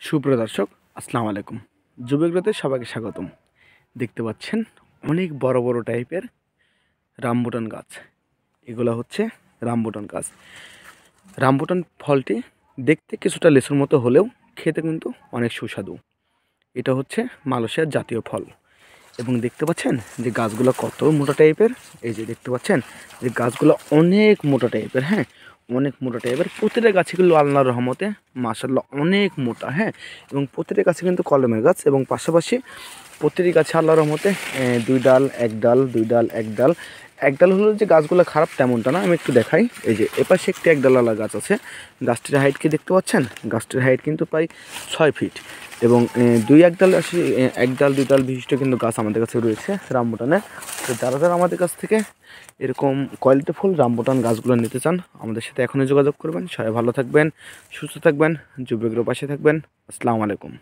সুপ্রিয় দর্শক, আসসালামু আলাইকুম। যুবগ্রতে সবাইকে স্বাগতম। দেখতে পাচ্ছেন অনেক বড় বড় টাইপের রামবুটান গাছ। এগুলো হচ্ছে রামবুটান গাছ। রামবুটান ফলটি দেখতে কিছুটা লেচুর মতো হলেও খেতে কিন্তু অনেক সুস্বাদু। এটা হচ্ছে মালয়েশিয়ার জাতীয় ফল। এবং দেখতে পাচ্ছেন যে গাছগুলো কত মোটা টাইপের। এই যে দেখতে পাচ্ছেন যে গাছগুলো অনেক মোটা টাইপের, হ্যাঁ, অনেক মোটা টাইপের। প্রতিটা গাছগুলো আল্লাহর রহমতে মাশাআল্লাহ অনেক মোটা, হ্যাঁ। এবং প্রতিটা গাছে কিন্তু কলমের গাছ, এবং পাশাপাশি প্রতিটি গাছে আল্লাহর রহমতে দুই ডাল, এক ডাল, দুই ডাল, এক ডাল। এক ডাল হলো যে গাছগুলো খারাপ তেমনটা না। আমি একটু দেখাই। এই যে এপাশে একটি এক ডালালা গাছ আছে। গাছটির হাইট কি দেখতে পাচ্ছেন? গাছটির হাইট কিন্তু প্রায় 6 ফিট। এবং দুই এক ডাল আসে, এক ডাল দুই ডাল বিশিষ্ট কিন্তু গাছ আমাদের কাছে রয়েছে রামবুটানের। তো যারা যারা আমাদের কাছ থেকে এরকম কোয়ালিটিফুল রামবুটান গাছগুলো নিতে চান, আমাদের সাথে এখনই যোগাযোগ করবেন। সবাই ভালো থাকবেন, সুস্থ থাকবেন, যুবকের পাশে থাকবেন। আসসালামু আলাইকুম।